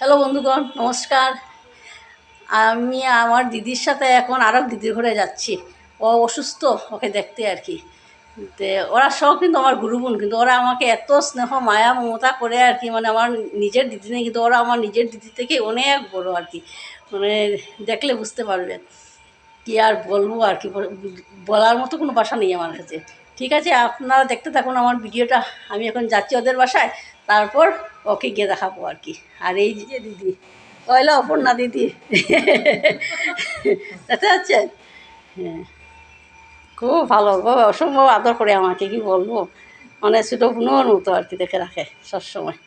Hello বন্ধুগণ, নমস্কার। আমি আমার দিদির সাথে এখন আরও দিদির ঘরে যাচ্ছি। ও অসুস্থ, ওকে দেখতে আর কি। তো ওরা সব কিন্তু আমার গুরুবোন, কিন্তু ওরা আমাকে এত স্নেহ মায়া মমতা করে আর কি, মানে আমার নিজের দিদি নেই, কিন্তু ওরা আমার নিজের দিদি থেকে অনেক বড় আর কি। মানে দেখলে বুঝতে পারবেন। কি আর বলবো আর কি, বলার মতো কোনো ভাষা নেই আমার কাছে। ঠিক আছে, আপনারা দেখতে থাকুন আমার ভিডিওটা। আমি এখন যাচ্ছি ওদের বাসায়, তারপর ওকে গিয়ে দেখাবো আর কি। আর এই যে দিদি, ওইলা অপর্ণা দিদি, দেখতে পাচ্ছেন? হ্যাঁ, খুব ভালো গো, অসম্ভব আদর করে আমাকে, কি বলবো, মানে ছোটো বোনের মতো আর কি দেখে রাখে সবসময়।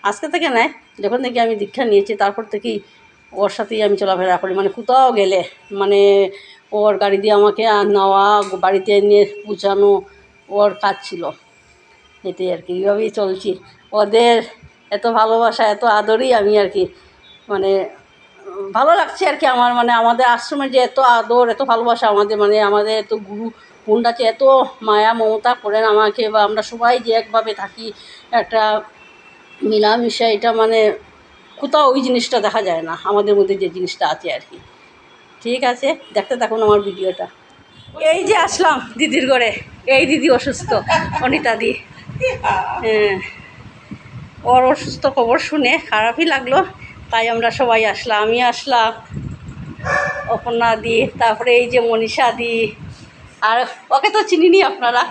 আজকে থেকে নয়, যখন থেকে আমি দীক্ষা নিয়েছি তারপর থেকেই ওর সাথেই আমি চলাফেরা করি। মানে কোথাও গেলে মানে ওর গাড়ি দিয়ে আমাকে নেওয়া, বাড়িতে এনে পৌঁছানো ওর কাজ ছিল। এটাই আর কি, এইভাবেই চলছি। ওদের এত ভালোবাসা, এত আদরই আমি আর কি, মানে ভালো লাগছে আর কি আমার। মানে আমাদের আশ্রমের যে এত আদর, এত ভালোবাসা আমাদের, মানে আমাদের এত গুরু বোনটাকে এত মায়া মমতা করেন আমাকে, বা আমরা সবাই যে একভাবে থাকি, একটা মিলামিশা, এটা মানে কোথাও ওই জিনিসটা দেখা যায় না আমাদের মধ্যে, যে জিনিসটা আছে আর কি। ঠিক আছে, দেখতে থাকুন আমার ভিডিওটা। এই যে আসলাম দিদির ঘরে, এই দিদি অসুস্থ, অনিতা দি। হ্যাঁ, ওর অসুস্থ খবর শুনে খারাপই লাগলো, তাই আমরা সবাই আসলাম। আমি আসলাম, অপর্ণা দি, তারপরে এই যে মনীষা দি, আর ওকে তো চিনিনি আপনারা।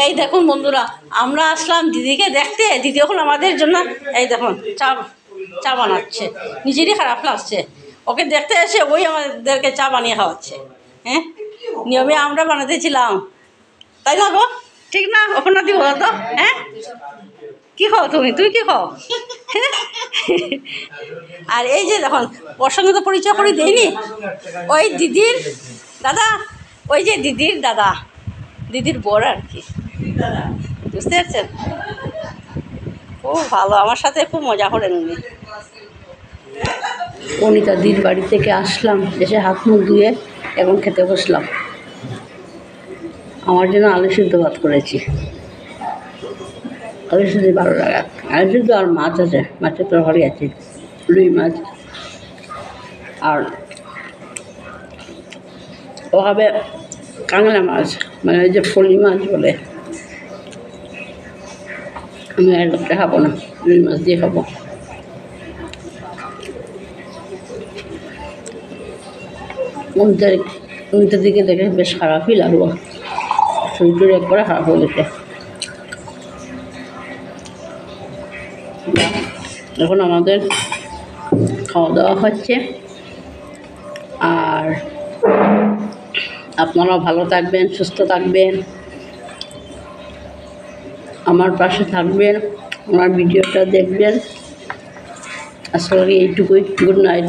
এই দেখুন বন্ধুরা, আমরা আসলাম দিদিকে দেখতে। দিদি এখন আমাদের জন্য এই দেখুন চা চা বানাচ্ছে। নিজেরই খারাপ লাগছে, ওকে দেখতে এসে ওই আমাদেরকে চা বানিয়ে খাওয়াচ্ছে। হ্যাঁ, নিয়মে আমরা বানাতেছিলাম, তাই না গো? ঠিক না অপর্ণা দি, বলো তো? হ্যাঁ, কী খাও তুমি? তুই কী খাও? আর এই যে দেখুন, ওর সঙ্গে তো পরিচয় করে দেয়নি, ওই দিদির দাদা, ওই যে দিদির দাদা, দিদির বর আর কি, বুঝতে পারছেন? খুব ভালো, আমার সাথে খুব মজা করেন উনি। অনিতা দিদির বাড়ি থেকে আসলাম, এসে হাত মুখ ধুয়ে এখন খেতে বসলাম। আমার জন্য আলু সিদ্ধ ভাত করেছি, আলু সিদ্ধ ভালো লাগা, আলু সিদ্ধ আর মাছ আছে, মাছের তরকারি আছে, রুই মাছ। আর ও হবে কাঁংলা মাছ, মানে ওই যে ফলি মাছ বলে। আমি আর লোকটা খাবো না, রুই মাছ দিয়ে খাবো। উনিটার দিকে দেখে বেশ খারাপই লাগলো, শরীরটা একবারে খারাপ হয়ে গেছে। এখন আমাদের খাওয়া দাওয়া হচ্ছে, আর আপনারাও ভালো থাকবেন, সুস্থ থাকবেন, আমার পাশে থাকবেন, আমার ভিডিওটা দেখবেন। আসলে এইটুকুই। Good night.